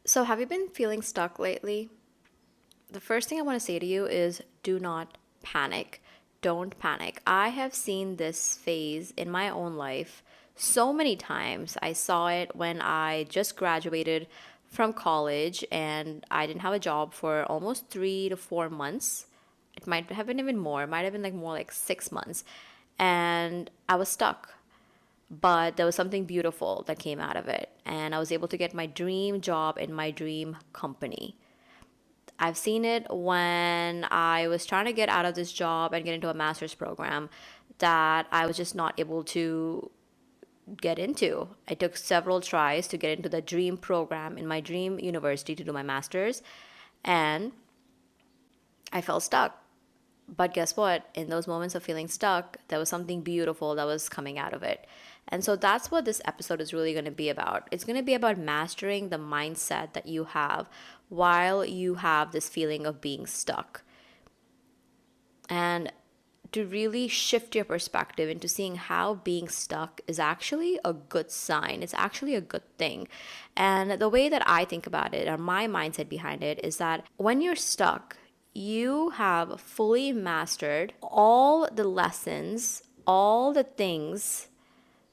So, have you been feeling stuck lately? The first thing I want to say to you is do not panic. Don't panic. I have seen this phase in my own life so many times. I saw it when I just graduated from college and I didn't have a job for almost 3 to 4 months. It might have been even more, it might have been like more like 6 months. And I was stuck, but there was something beautiful that came out of it. And I was able to get my dream job in my dream company. I've seen it when I was trying to get out of this job and get into a master's program that I was just not able to get into. I took several tries to get into the dream program in my dream university to do my master's, and I felt stuck. But guess what? In those moments of feeling stuck, there was something beautiful that was coming out of it. And so that's what this episode is really going to be about. It's going to be about mastering the mindset that you have while you have this feeling of being stuck. And to really shift your perspective into seeing how being stuck is actually a good sign. It's actually a good thing. And the way that I think about it, or my mindset behind it, is that when you're stuck, you have fully mastered all the lessons, all the things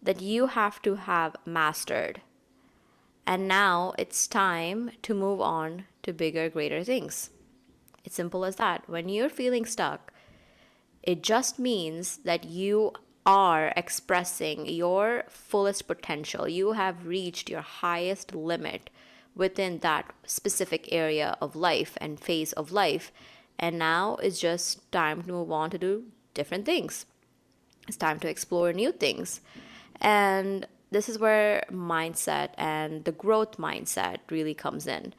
that you have to have mastered. And now it's time to move on to bigger, greater things. It's simple as that. When you're feeling stuck, it just means that you are expressing your fullest potential. You have reached your highest limit within that specific area of life and phase of life. And now it's just time to move on to do different things. It's time to explore new things. And this is where mindset and the growth mindset really comes in.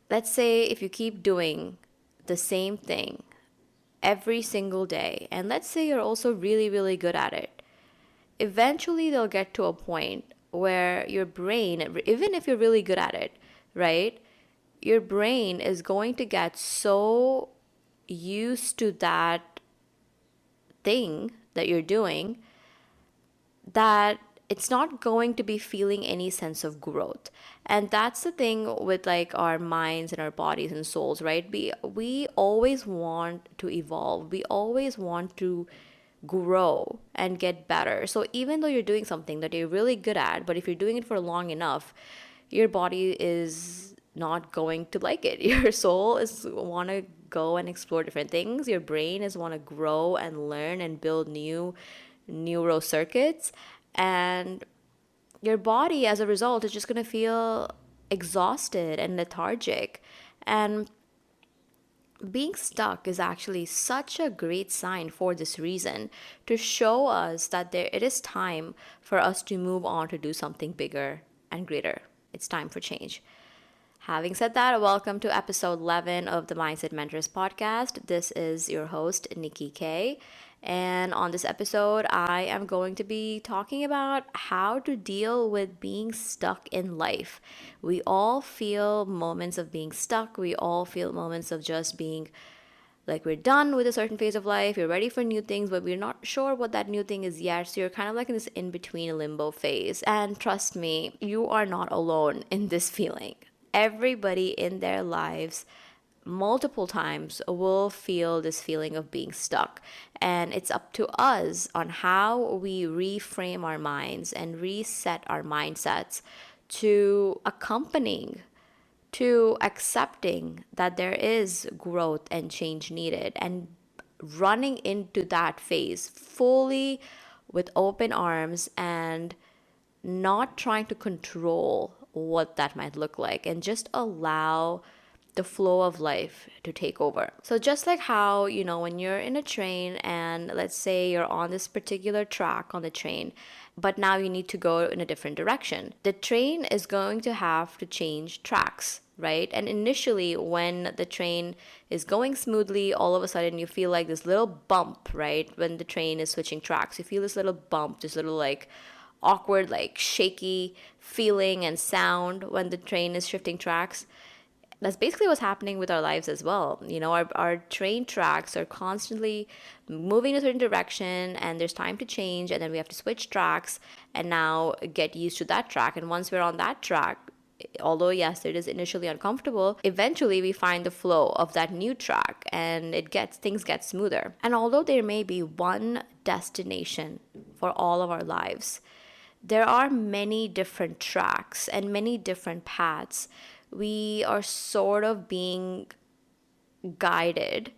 Let's say if you keep doing the same thing every single day, and let's say you're also really, really good at it, eventually they'll get to a point where your brain, even if you're really good at it, right? Your brain is going to get so used to that thing that you're doing that it's not going to be feeling any sense of growth. And that's the thing with like our minds and our bodies and souls, right? We always want to evolve. We always want to grow and get better. So even though you're doing something that you're really good at, but if you're doing it for long enough, your body is not going to like it. Your soul is want to go and explore different things. Your brain is want to grow and learn and build new neural circuits, and your body as a result is just going to feel exhausted and lethargic. And being stuck is actually such a great sign for this reason, to show us that it is time for us to move on to do something bigger and greater. It's time for change. Having said that, welcome to episode 11 of the Mindset Mentress podcast. This is your host, Nikki K. And on this episode, I am going to be talking about how to deal with being stuck in life. We all feel moments of being stuck. We all feel moments of just being like we're done with a certain phase of life. You're ready for new things, but we're not sure what that new thing is yet. So you're kind of like in this in-between limbo phase. And trust me, you are not alone in this feeling. Everybody in their lives multiple times will feel this feeling of being stuck, and it's up to us on how we reframe our minds and reset our mindsets to accompanying, to accepting that there is growth and change needed, and running into that phase fully with open arms and not trying to control what that might look like, and just allow the flow of life to take over. So just like how, when you're in a train and let's say you're on this particular track on the train, but now you need to go in a different direction, the train is going to have to change tracks, right? And initially when the train is going smoothly, all of a sudden you feel like this little bump, right? When the train is switching tracks, you feel this little bump, this little like awkward, like shaky feeling and sound when the train is shifting tracks. That's basically what's happening with our lives as well. Our train tracks are constantly moving in a certain direction, and there's time to change, and then we have to switch tracks and now get used to that track. And once we're on that track, Although yes, it is initially uncomfortable, eventually we find the flow of that new track and things get smoother. And although there may be one destination for all of our lives, there are many different tracks and many different paths. We are sort of being guided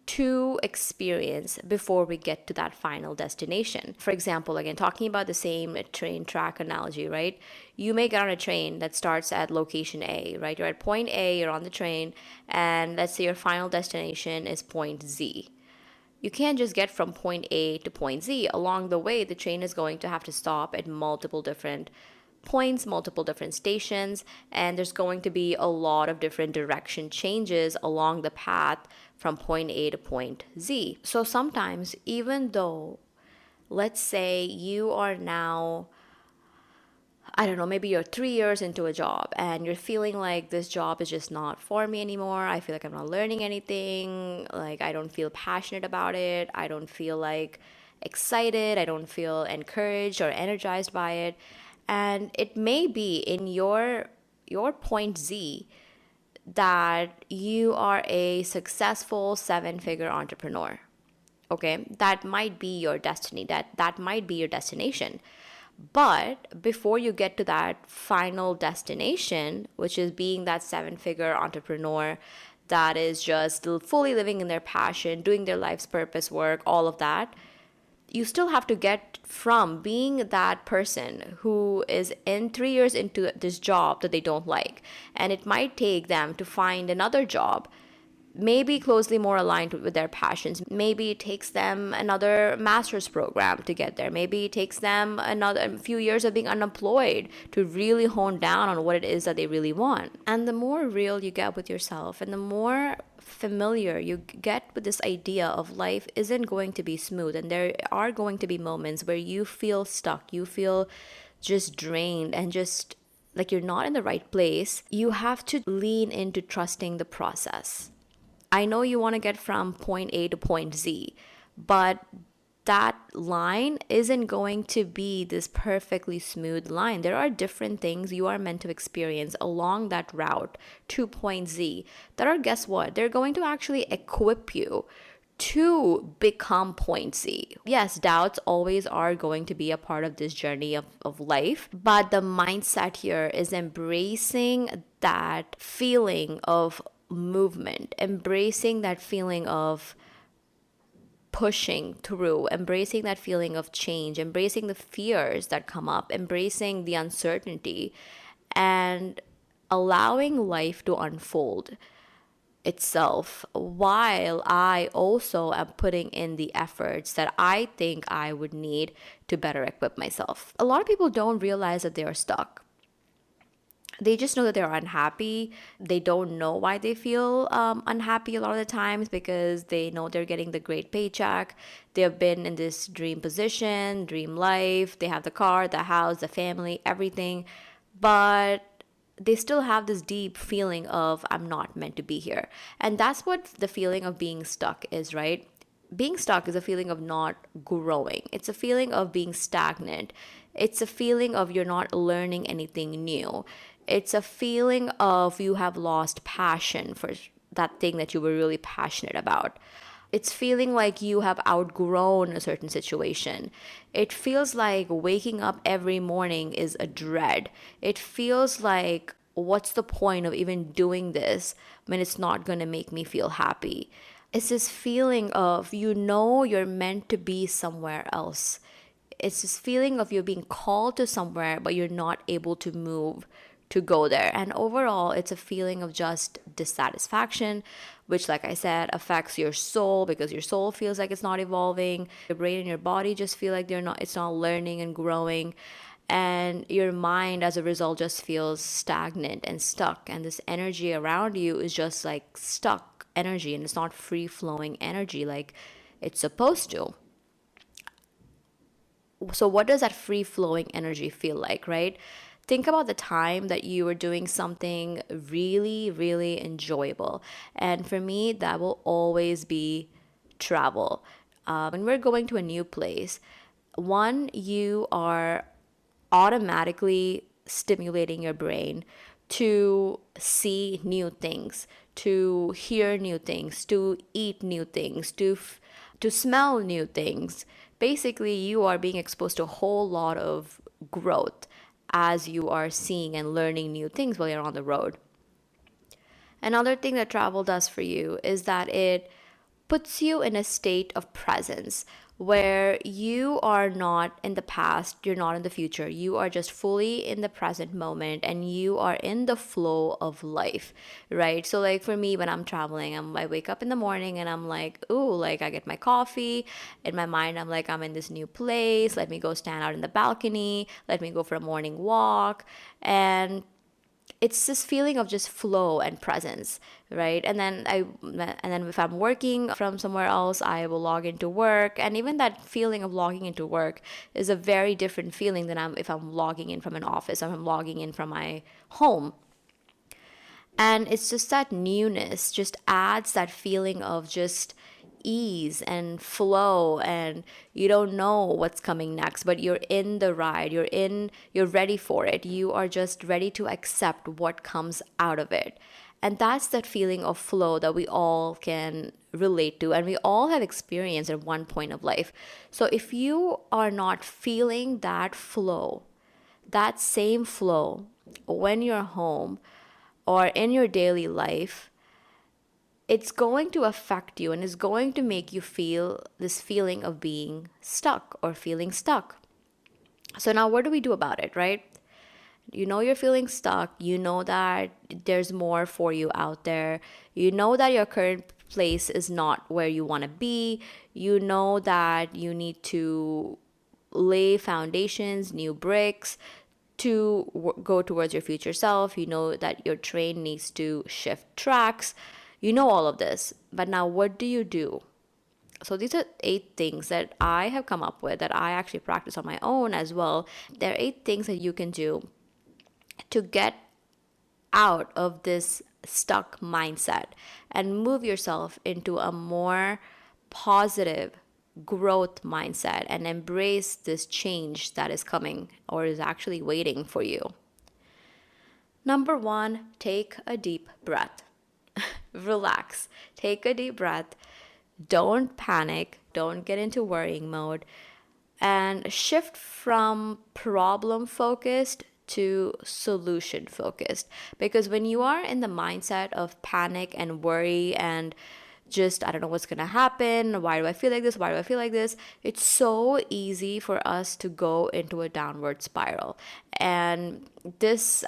to experience before we get to that final destination. For example, again, talking about the same train track analogy, right? You may get on a train that starts at location A, right? You're at point A, you're on the train, and let's say your final destination is point Z. You can't just get from point A to point Z. Along the way, the train is going to have to stop at multiple different points, multiple different stations, and there's going to be a lot of different direction changes along the path from point A to point Z. So sometimes, even though, let's say you are now, I don't know, maybe you're 3 years into a job and you're feeling like this job is just not for me anymore. I feel like I'm not learning anything. Like, I don't feel passionate about it. I don't feel like excited. I don't feel encouraged or energized by it. And it may be in your point Z that you are a successful 7-figure entrepreneur. Okay, that might be your destiny. That might be your destination. But before you get to that final destination, which is being that 7-figure entrepreneur that is just fully living in their passion, doing their life's purpose work, all of that, you still have to get from being that person who is in 3 years into this job that they don't like. And it might take them to find another job, maybe closely more aligned with their passions. Maybe it takes them another master's program to get there. Maybe it takes them a few years of being unemployed to really hone down on what it is that they really want. And the more real you get with yourself and the more familiar you get with this idea of life isn't going to be smooth, and there are going to be moments where you feel stuck, you feel just drained and just like you're not in the right place, you have to lean into trusting the process. I know you want to get from point A to point Z, but that line isn't going to be this perfectly smooth line. There are different things you are meant to experience along that route to point Z that are, guess what? They're going to actually equip you to become point Z. Yes, doubts always are going to be a part of this journey of life, but the mindset here is embracing that feeling of movement, embracing that feeling of pushing through, embracing that feeling of change, embracing the fears that come up, embracing the uncertainty, and allowing life to unfold itself while I also am putting in the efforts that I think I would need to better equip myself. A lot of people don't realize that they are stuck. They just know that they're unhappy. They don't know why they feel unhappy a lot of the times because they know they're getting the great paycheck. They've been in this dream position, dream life. They have the car, the house, the family, everything. But they still have this deep feeling of, I'm not meant to be here. And that's what the feeling of being stuck is, right? Being stuck is a feeling of not growing. It's a feeling of being stagnant. It's a feeling of you're not learning anything new. It's a feeling of you have lost passion for that thing that you were really passionate about. It's feeling like you have outgrown a certain situation. It feels like waking up every morning is a dread. It feels like, what's the point of even doing this when it's not going to make me feel happy? It's this feeling of, you're meant to be somewhere else. It's this feeling of you're being called to somewhere, but you're not able to move to go there. And overall, it's a feeling of just dissatisfaction, which, like I said, affects your soul because your soul feels like it's not evolving. Your brain and your body just feel like it's not learning and growing. And your mind, as a result, just feels stagnant and stuck. And this energy around you is just like stuck energy, and it's not free flowing energy like it's supposed to. So, what does that free flowing energy feel like, right? Think about the time that you were doing something really, really enjoyable. And for me, that will always be travel. When we're going to a new place, one, you are automatically stimulating your brain to see new things, to hear new things, to eat new things, to smell new things. Basically, you are being exposed to a whole lot of growth as you are seeing and learning new things while you're on the road. Another thing that travel does for you is that it puts you in a state of presence where you are not in the past, you're not in the future. You are just fully in the present moment and you are in the flow of life, right? So, like for me, when I'm traveling, I wake up in the morning and I'm like, ooh, like I get my coffee. In my mind, I'm like, I'm in this new place. Let me go stand out in the balcony. Let me go for a morning walk. And it's this feeling of just flow and presence, right? And then if I'm working from somewhere else, I will log into work, and even that feeling of logging into work is a very different feeling than if I'm logging in from an office or I'm logging in from my home. And it's just that newness just adds that feeling of just ease and flow, and you don't know what's coming next, but you're in the ride, you're ready for it. You are just ready to accept what comes out of it. And that's that feeling of flow that we all can relate to and we all have experienced at one point of life. So if you are not feeling that flow, that same flow when you're home or in your daily life, it's going to affect you and it's going to make you feel this feeling of being stuck or feeling stuck. So now what do we do about it, right? You know you're feeling stuck. You know that there's more for you out there. You know that your current place is not where you want to be. You know that you need to lay foundations, new bricks to go towards your future self. You know that your train needs to shift tracks. You know all of this. But now what do you do? So these are 8 things that I have come up with that I actually practice on my own as well. There are 8 things that you can do to get out of this stuck mindset and move yourself into a more positive growth mindset and embrace this change that is coming or is actually waiting for you. Number 1, take a deep breath. Relax. Take a deep breath. Don't panic. Don't get into worrying mode. And shift from problem focused to solution focused. Because when you are in the mindset of panic and worry and just, I don't know what's going to happen. Why do I feel like this? Why do I feel like this? It's so easy for us to go into a downward spiral. And this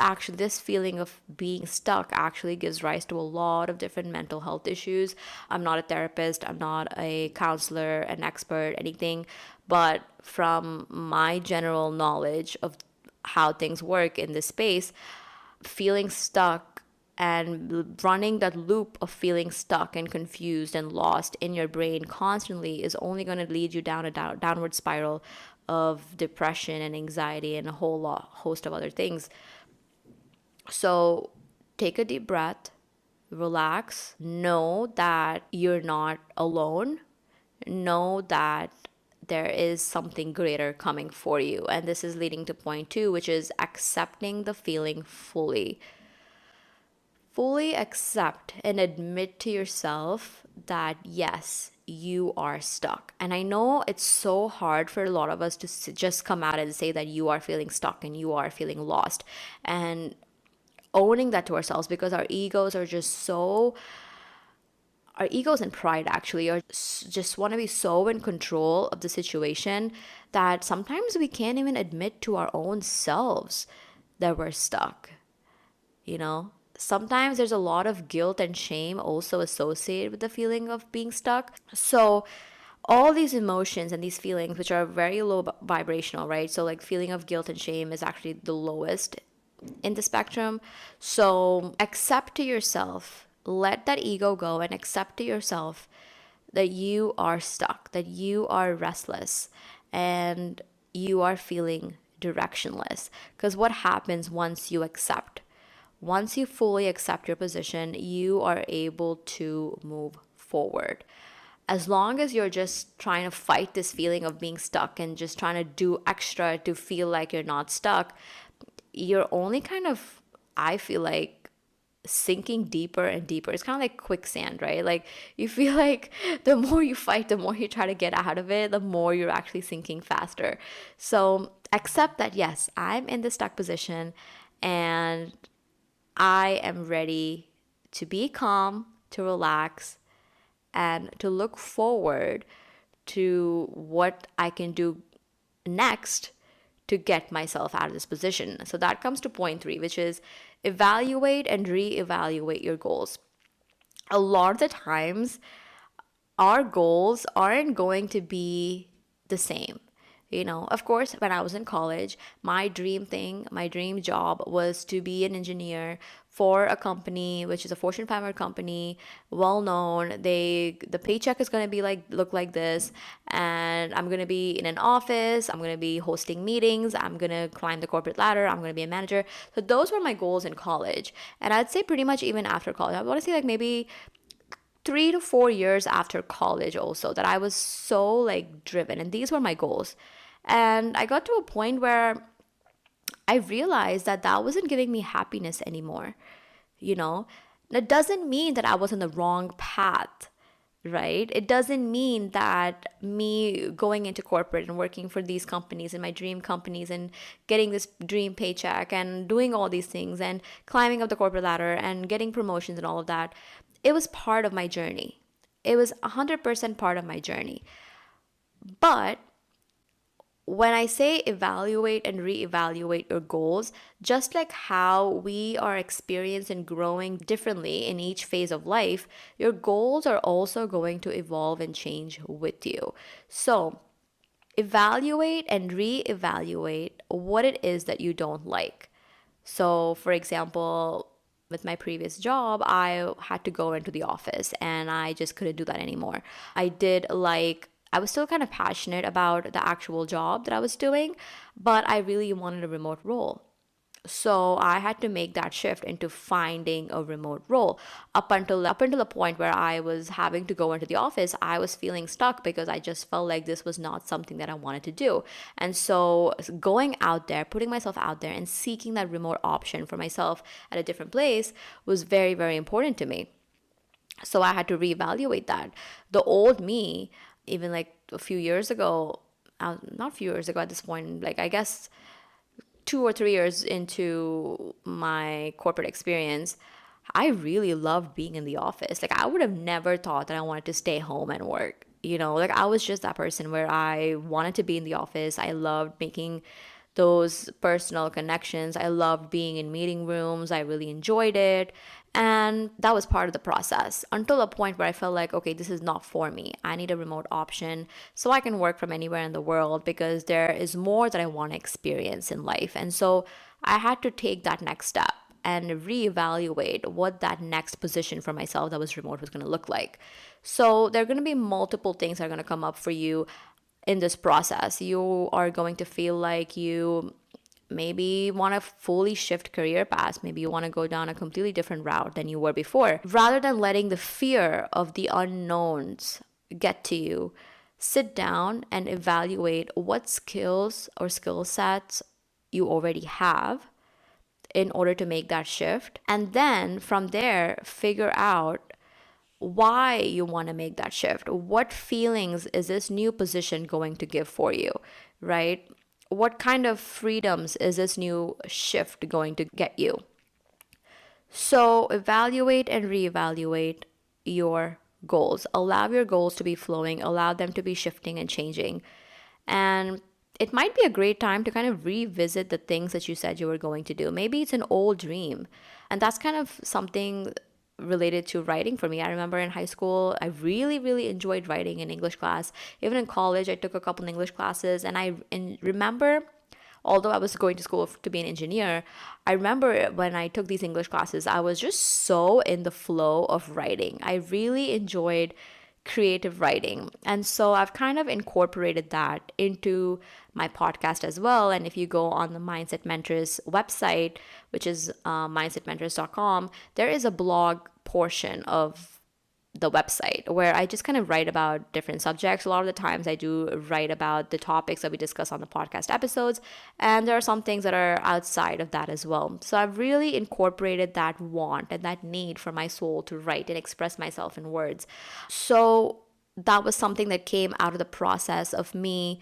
feeling of being stuck actually gives rise to a lot of different mental health issues. I'm not a therapist. I'm not a counselor, an expert, anything. But from my general knowledge of how things work in this space, feeling stuck and running that loop of feeling stuck and confused and lost in your brain constantly is only going to lead you down a downward spiral of depression and anxiety and a host of other things. So take a deep breath, relax, know that you're not alone, know that there is something greater coming for you. And this is leading to point 2, which is accepting the feeling fully. Fully accept and admit to yourself that yes, you are stuck. And I know it's so hard for a lot of us to just come out and say that you are feeling stuck and you are feeling lost, and owning that to ourselves, because our egos and pride actually are just want to be so in control of the situation that sometimes we can't even admit to our own selves that we're stuck, you know? Sometimes there's a lot of guilt and shame also associated with the feeling of being stuck. So all these emotions and these feelings, which are very low vibrational, right? So like feeling of guilt and shame is actually the lowest in the spectrum. So accept to yourself, let that ego go and accept to yourself that you are stuck, that you are restless, and you are feeling directionless. Because what happens once you accept? Once you fully accept your position, you are able to move forward. As long as you're just trying to fight this feeling of being stuck and just trying to do extra to feel like you're not stuck, you're only kind of I feel like sinking deeper and deeper. It's kind of like quicksand, right? Like you feel like the more you fight, the more you try to get out of it, the more you're actually sinking faster. So accept that, yes, I'm in this stuck position and I am ready to be calm, to relax, and to look forward to what I can do next to get myself out of this position. So that comes to point 3, which is evaluate and reevaluate your goals. A lot of the times, our goals aren't going to be the same. Of course, when I was in college, my dream job was to be an engineer for a company which is a Fortune 500 company, well known. The paycheck is going to be look like this, and I'm going to be in an office, I'm going to be hosting meetings, I'm going to climb the corporate ladder, I'm going to be a manager. So those were my goals in college. And I'd say pretty much even after college, I want to say like maybe 3 to 4 years after college also, that I was so like driven, and these were my goals. And I got to a point where I realized that that wasn't giving me happiness anymore. you know that doesn't mean that I was on the wrong path, right? It doesn't mean that me going into corporate and working for these companies and my dream companies and getting this dream paycheck and doing all these things and climbing up the corporate ladder and getting promotions and all of that, it was part of my journey. It was 100% part of my journey. But when I say evaluate and reevaluate your goals, just like how we are experienced and growing differently in each phase of life, your goals are also going to evolve and change with you. So evaluate and reevaluate what it is that you don't like. So, for example, with my previous job, I had to go into the office and I just couldn't do that anymore. I was still kind of passionate about the actual job that I was doing, but I really wanted a remote role. So I had to make that shift into finding a remote role. Up until the point where I was having to go into the office, I was feeling stuck because I just felt like this was not something that I wanted to do. And so going out there, putting myself out there and seeking that remote option for myself at a different place was very, very important to me. So I had to reevaluate that. The old me, even like a few years ago, not a few years ago at this point, like I guess 2 or 3 years into my corporate experience, I really loved being in the office. Like I would have never thought that I wanted to stay home and work. Like I was just that person where I wanted to be in the office. I loved making those personal connections. I loved being in meeting rooms. I really enjoyed it. And that was part of the process until a point where I felt like, okay, this is not for me. I need a remote option so I can work from anywhere in the world because there is more that I want to experience in life. And so I had to take that next step and reevaluate what that next position for myself that was remote was going to look like. So there are going to be multiple things that are going to come up for you in this process. You are going to feel like you maybe want to fully shift career paths. Maybe you want to go down a completely different route than you were before. Rather than letting the fear of the unknowns get to you, sit down and evaluate what skills or skill sets you already have in order to make that shift. And then from there, figure out why you want to make that shift. What feelings is this new position going to give for you, right? What kind of freedoms is this new shift going to get you? So evaluate and reevaluate your goals. Allow your goals to be flowing, allow them to be shifting and changing. And it might be a great time to kind of revisit the things that you said you were going to do. Maybe it's an old dream. And that's kind of something related to writing for me. I remember in high school, I really, really enjoyed writing in English class. Even in college, I took a couple English classes, and I remember, although I was going to school to be an engineer, I remember when I took these English classes, I was just so in the flow of writing. I really enjoyed creative writing. And so I've kind of incorporated that into my podcast as well. And if you go on the Mindset Mentress website, which is mindsetmentress.com, there is a blog portion of the website where I just kind of write about different subjects. A lot of the times I do write about the topics that we discuss on the podcast episodes, and there are some things that are outside of that as well. So I've really incorporated that want and that need for my soul to write and express myself in words. So that was something that came out of the process of me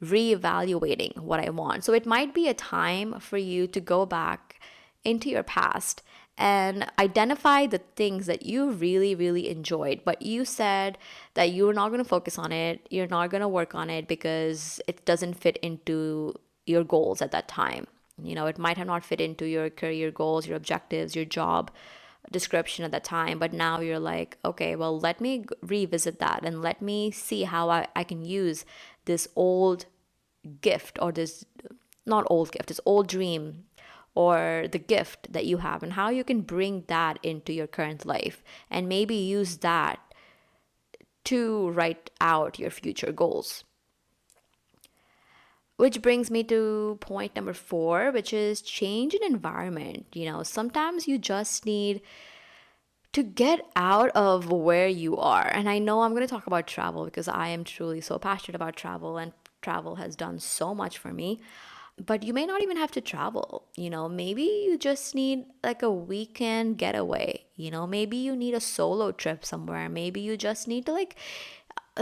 reevaluating what I want. So it might be a time for you to go back into your past and identify the things that you really, really enjoyed, but you said that you're not going to focus on it, you're not going to work on it because it doesn't fit into your goals at that time. You know, it might have not fit into your career goals, your objectives, your job description at that time, but now you're like, okay, well, let me revisit that and let me see how I can use this old gift, or this, not old gift, this old dream or the gift that you have, and how you can bring that into your current life and maybe use that to write out your future goals. Which brings me to point number 4, which is change in environment. You know, sometimes you just need to get out of where you are. And I know I'm going to talk about travel because I am truly so passionate about travel, and travel has done so much for me. But you may not even have to travel. You know, maybe you just need like a weekend getaway. You know, maybe you need a solo trip somewhere. Maybe you just need to like,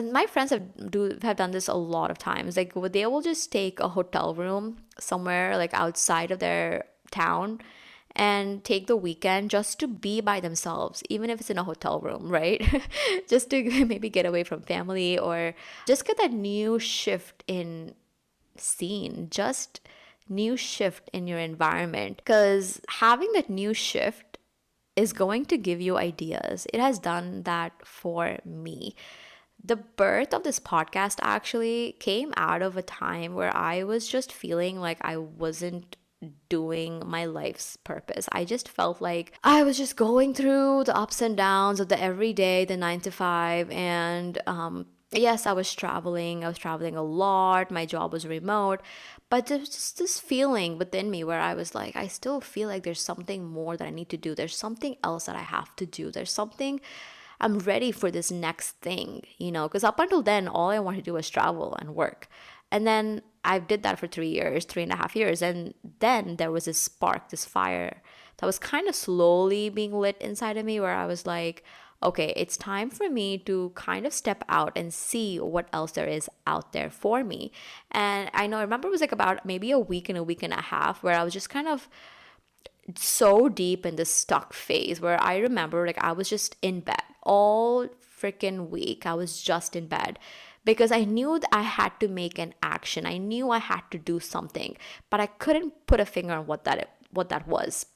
my friends have done this a lot of times. Like they will just take a hotel room somewhere like outside of their town and take the weekend just to be by themselves, even if it's in a hotel room, right? Just to maybe get away from family, or just get that new shift in scene, just new shift in your environment. Because having that new shift is going to give you ideas. It has done that for me. The birth of this podcast actually came out of a time where I was just feeling like I wasn't doing my life's purpose. I just felt like I was just going through the ups and downs of the everyday, the 9 to 5, and yes, I was traveling a lot. My job was remote, but there's just this feeling within me where I was like, I still feel like there's something more that I need to do. There's something else that I have to do. There's something, I'm ready for this next thing, you know, because up until then, all I wanted to do was travel and work. And then I did that for 3 years, 3.5 years. And then there was this spark, this fire that was kind of slowly being lit inside of me, where I was like, okay, it's time for me to kind of step out and see what else there is out there for me. And I remember it was like about maybe a week and a week and a half where I was just kind of so deep in this stuck phase, where I remember like I was just in bed all freaking week. I was just in bed because I knew that I had to make an action. I knew I had to do something, but I couldn't put a finger on what that was.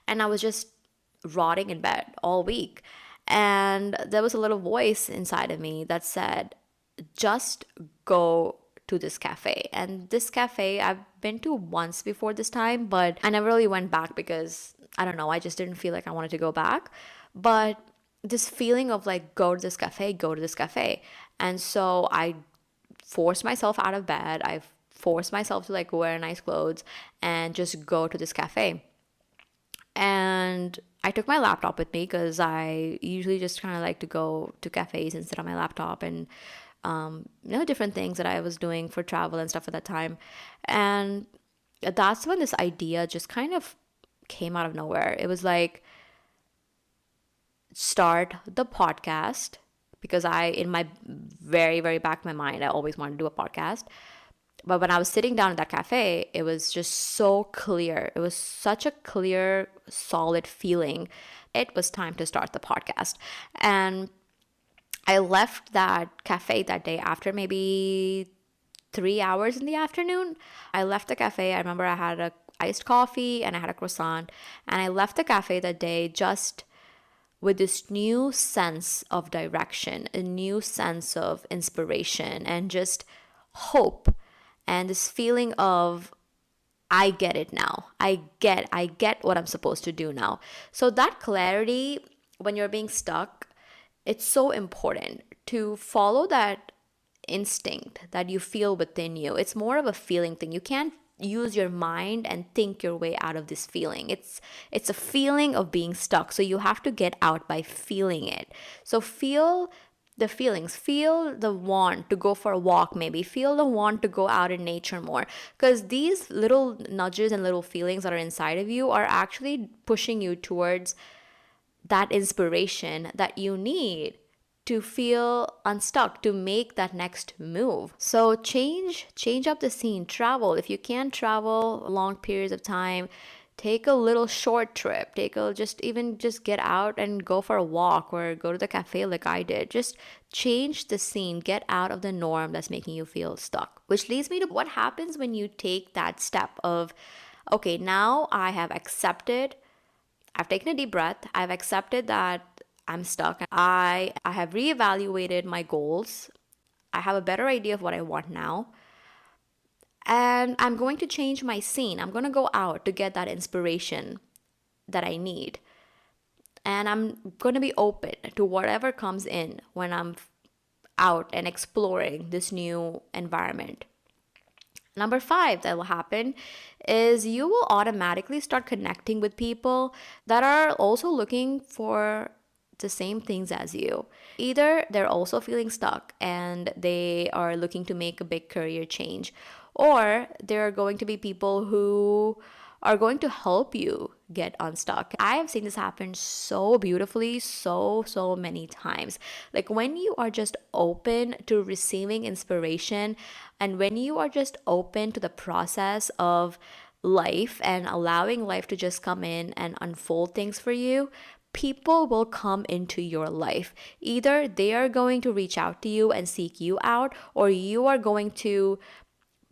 And I was just rotting in bed all week. And there was a little voice inside of me that said, just go to this cafe. And this cafe I've been to once before this time, but I never really went back because I don't know, I just didn't feel like I wanted to go back. But this feeling of like, go to this cafe, go to this cafe. And so I forced myself out of bed. I forced myself to like wear nice clothes and just go to this cafe. And I took my laptop with me because I usually just kind of like to go to cafes and sit on my laptop and different things that I was doing for travel and stuff at that time. And that's when this idea just kind of came out of nowhere. It was like, start the podcast, because in my very, very back of my mind, I always wanted to do a podcast. But when I was sitting down at that cafe, it was just so clear. It was such a clear, solid feeling. It was time to start the podcast. And I left that cafe that day after maybe 3 hours in the afternoon. I left the cafe. I remember I had a iced coffee and I had a croissant. And I left the cafe that day just with this new sense of direction, a new sense of inspiration, and just hope. And this feeling of, I get it now. I get what I'm supposed to do now. So that clarity, when you're being stuck, it's so important to follow that instinct that you feel within you. It's more of a feeling thing. You can't use your mind and think your way out of this feeling. It's a feeling of being stuck. So you have to get out by feeling it. So feel the feelings, feel the want to go for a walk, maybe feel the want to go out in nature more, because these little nudges and little feelings that are inside of you are actually pushing you towards that inspiration that you need to feel unstuck, to make that next move. So change up the scene, travel. If you can't travel long periods of time, take a little short trip. Just get out and go for a walk or go to the cafe like I did. Just change the scene, get out of the norm that's making you feel stuck. Which leads me to what happens when you take that step of, okay, now I've taken a deep breath. I've accepted that I'm stuck. I have reevaluated my goals. I have a better idea of what I want now. And I'm going to change my scene. I'm going to go out to get that inspiration that I need. And I'm going to be open to whatever comes in when I'm out and exploring this new environment. Number 5 that will happen is you will automatically start connecting with people that are also looking for the same things as you. Either they're also feeling stuck and they are looking to make a big career change, or there are going to be people who are going to help you get unstuck. I have seen this happen so beautifully, so many times. Like when you are just open to receiving inspiration and when you are just open to the process of life and allowing life to just come in and unfold things for you, people will come into your life. Either they are going to reach out to you and seek you out, or you are going to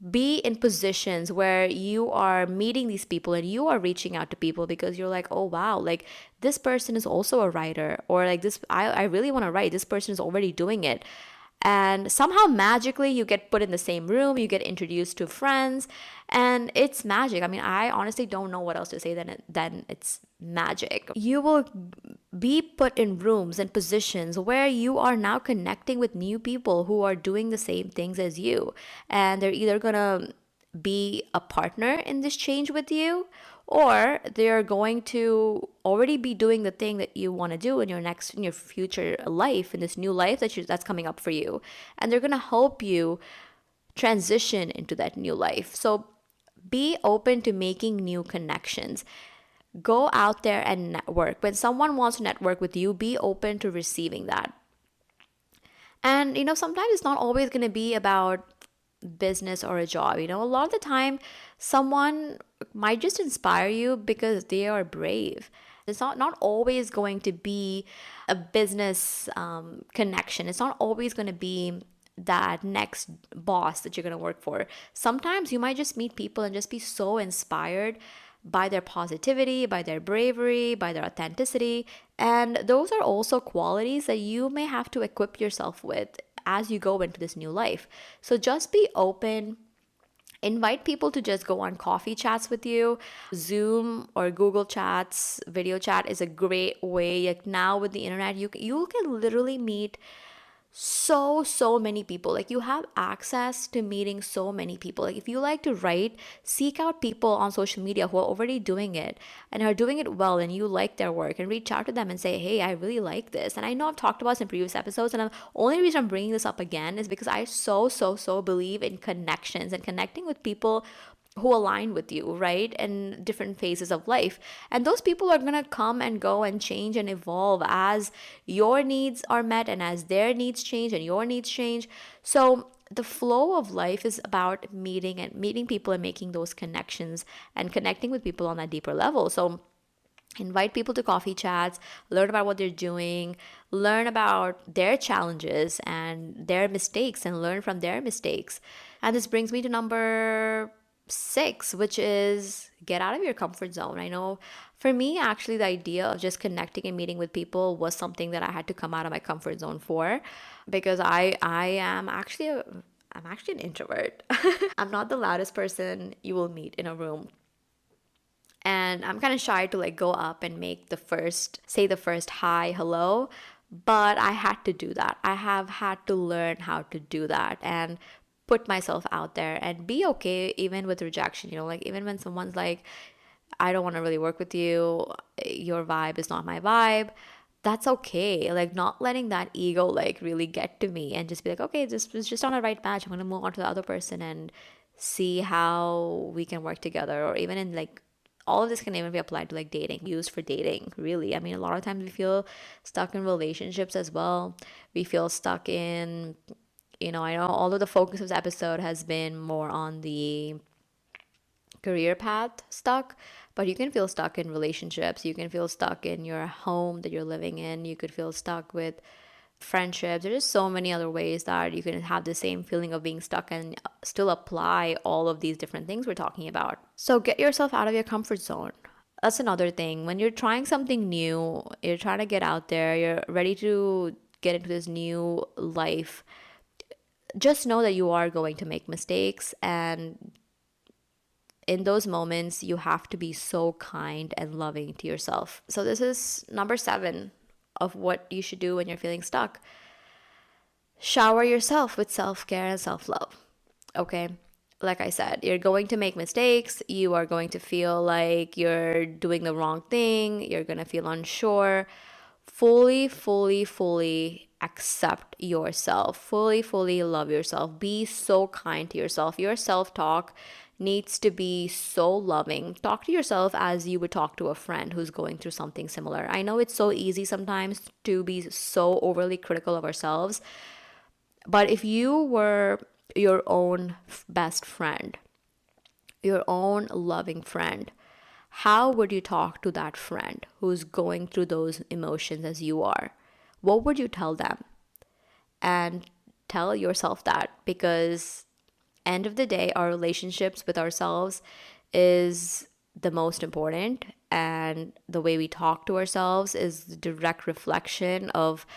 be in positions where you are meeting these people and you are reaching out to people because you're like, oh wow, like this person is also a writer, or like this, I really want to write, this person is already doing it. And somehow magically you get put in the same room, you get introduced to friends, and it's magic. I mean, I honestly don't know what else to say than it's magic. You will be put in rooms and positions where you are now connecting with new people who are doing the same things as you, and they're either gonna be a partner in this change with you, or they're going to already be doing the thing that you want to do in your future life, in this new life that's coming up for you, and they're going to help you transition into that new life. So be open to making new connections. Go out there and network. When someone wants to network with you, be open to receiving that. And sometimes it's not always going to be about business or a job. A lot of the time someone might just inspire you because they are brave. It's not always going to be a business connection. It's not always going to be that next boss that you're going to work for. Sometimes you might just meet people and just be so inspired by their positivity, by their bravery, by their authenticity. And those are also qualities that you may have to equip yourself with as you go into this new life. So just be open. Invite people to just go on coffee chats with you. Zoom or Google Chats, video chat is a great way. Like now with the internet, you can literally meet so many people. Like you have access to meeting so many people. Like if you like to write, seek out people on social media who are already doing it and are doing it well, and you like their work, and reach out to them and say, hey, I really like this. And I know I've talked about this in previous episodes, and the only reason I'm bringing this up again is because I so believe in connections and connecting with people who align with you, right? In different phases of life. And those people are going to come and go and change and evolve as your needs are met and as their needs change and your needs change. So the flow of life is about meeting people and making those connections and connecting with people on that deeper level. So invite people to coffee chats, learn about what they're doing, learn about their challenges and their mistakes, and learn from their mistakes. And this brings me to number 6, which is get out of your comfort zone. I know for me, actually, the idea of just connecting and meeting with people was something that I had to come out of my comfort zone for, because I'm actually an introvert. I'm not the loudest person you will meet in a room. And I'm kind of shy to like go up and say the first hi, hello. But I had to do that. I have had to learn how to do that. And put myself out there and be okay even with rejection. Like even when someone's like, I don't want to really work with you, your vibe is not my vibe, that's okay. Like not letting that ego like really get to me and just be like, okay, this was just not a right match. I'm gonna move on to the other person and see how we can work together. Or even in like, all of this can even be applied to like dating, used for dating, really. I mean, a lot of times we feel stuck in relationships as well. We feel stuck in, I know although the focus of this episode has been more on the career path stuck, but you can feel stuck in relationships. You can feel stuck in your home that you're living in. You could feel stuck with friendships. There's just so many other ways that you can have the same feeling of being stuck and still apply all of these different things we're talking about. So get yourself out of your comfort zone. That's another thing. When you're trying something new, you're trying to get out there, you're ready to get into this new life, just know that you are going to make mistakes, and in those moments you have to be so kind and loving to yourself. So this is number 7 of what you should do when you're feeling stuck. Shower yourself with self-care and self-love. Okay, like I said, you're going to make mistakes. You are going to feel like you're doing the wrong thing. You're going to feel unsure. Fully accept yourself. Fully love yourself. Be so kind to yourself. Your self-talk needs to be so loving. Talk to yourself as you would talk to a friend who's going through something similar. I know it's so easy sometimes to be so overly critical of ourselves, but if you were your own best friend, your own loving friend, how would you talk to that friend who's going through those emotions as you are? What would you tell them? And tell yourself that, because end of the day, our relationships with ourselves is the most important, and the way we talk to ourselves is the direct reflection of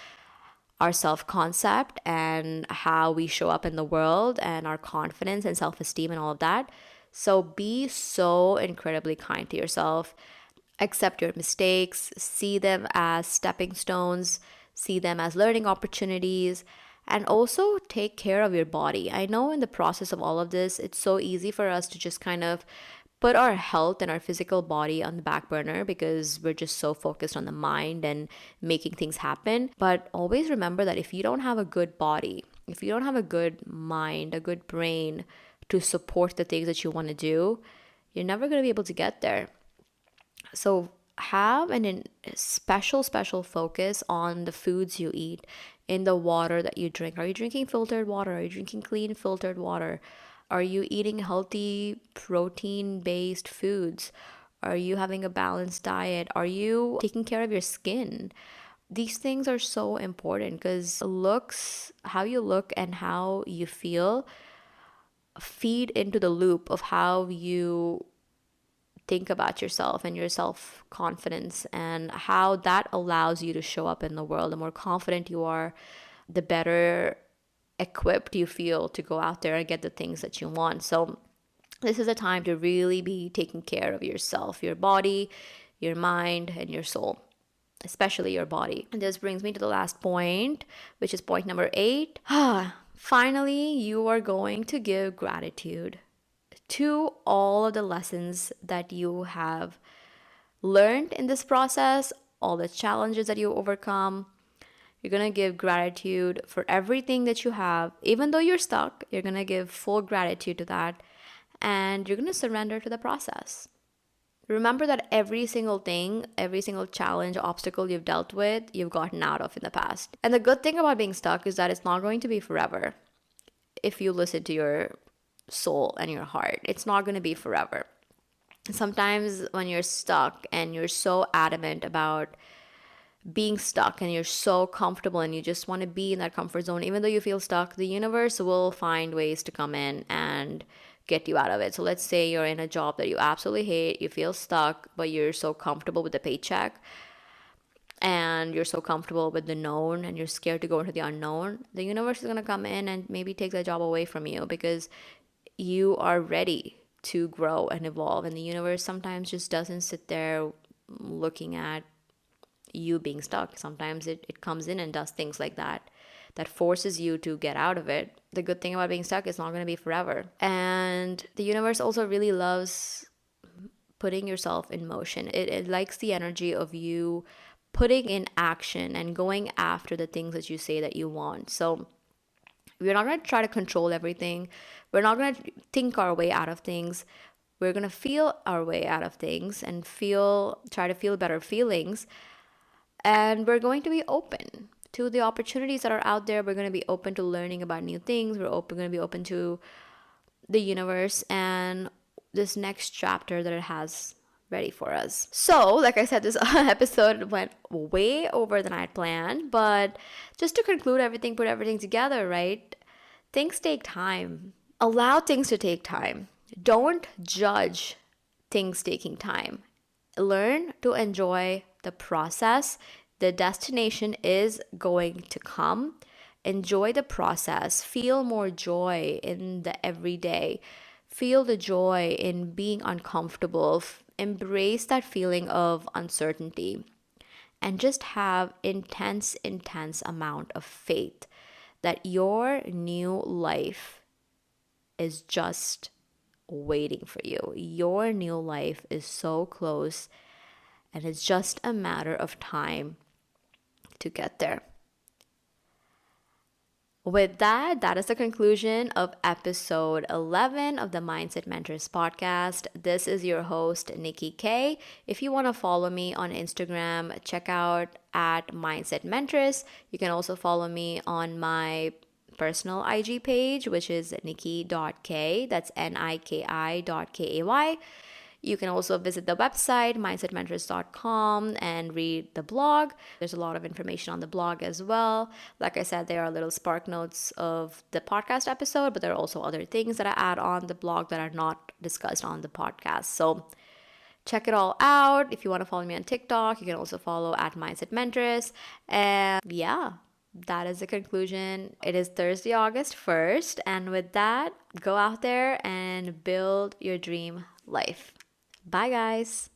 our self-concept and how we show up in the world and our confidence and self-esteem and all of that. So be so incredibly kind to yourself. Accept your mistakes, see them as stepping stones, see them as learning opportunities, and also take care of your body. I know in the process of all of this, it's so easy for us to just kind of put our health and our physical body on the back burner because we're just so focused on the mind and making things happen. But always remember that if you don't have a good body, if you don't have a good mind, a good brain to support the things that you want to do, you're never going to be able to get there. So have a special focus on the foods you eat, in the water that you drink. Are you drinking filtered water? Are you drinking clean filtered water? Are you eating healthy protein-based foods? Are you having a balanced diet? Are you taking care of your skin? These things are so important because looks, how you look and how you feel, feed into the loop of how you think about yourself and your self-confidence, and how that allows you to show up in the world. The more confident you are, the better equipped you feel to go out there and get the things that you want. So this is a time to really be taking care of yourself, your body, your mind, and your soul, especially your body. And this brings me to the last point, which is point number 8. Finally, you are going to give gratitude to all of the lessons that you have learned in this process, all the challenges that you overcome. You're going to give gratitude for everything that you have. Even though you're stuck, you're going to give full gratitude to that, and you're going to surrender to the process. Remember that every single thing, every single challenge, obstacle you've dealt with, you've gotten out of in the past. And the good thing about being stuck is that it's not going to be forever. If you listen to your soul and your heart, it's not going to be forever. Sometimes when you're stuck and you're so adamant about being stuck and you're so comfortable and you just want to be in that comfort zone, even though you feel stuck, the universe will find ways to come in and get you out of it. So let's say you're in a job that you absolutely hate, you feel stuck, but you're so comfortable with the paycheck and you're so comfortable with the known and you're scared to go into the unknown. The universe is going to come in and maybe take that job away from you because you are ready to grow and evolve. And the universe sometimes just doesn't sit there looking at you being stuck. Sometimes it comes in and does things like that. that forces you to get out of it. The good thing about being stuck is not going to be forever. And the universe also really loves putting yourself in motion. It likes the energy of you putting in action and going after the things that you say that you want. So we're not going to try to control everything. We're not going to think our way out of things. We're going to feel our way out of things and try to feel better feelings. And we're going to be open to the opportunities that are out there. We're going to be open to learning about new things. We're going to be open to the universe and this next chapter that it has ready for us. So, like I said, this episode went way over than I had planned, but just to conclude everything, put everything together, right? Things take time. Allow things to take time. Don't judge things taking time. Learn to enjoy the process. The destination is going to come. Enjoy the process. Feel more joy in the everyday. Feel the joy in being uncomfortable. Embrace that feeling of uncertainty. And just have intense amount of faith that your new life is just waiting for you. Your new life is so close, and it's just a matter of time to get there. With that, that is the conclusion of episode 11 of the Mindset Mentress podcast. This is your host, Nikki K. If you want to follow me on Instagram, check out at Mindset Mentress. You can also follow me on my personal IG page, which is nikki.k. That's NIKI.KAY. You can also visit the website, mindsetmentress.com, and read the blog. There's a lot of information on the blog as well. Like I said, there are little spark notes of the podcast episode, but there are also other things that I add on the blog that are not discussed on the podcast. So check it all out. If you want to follow me on TikTok, you can also follow at Mindset Mentress. And yeah, that is the conclusion. It is Thursday, August 1st. And with that, go out there and build your dream life. Bye, guys.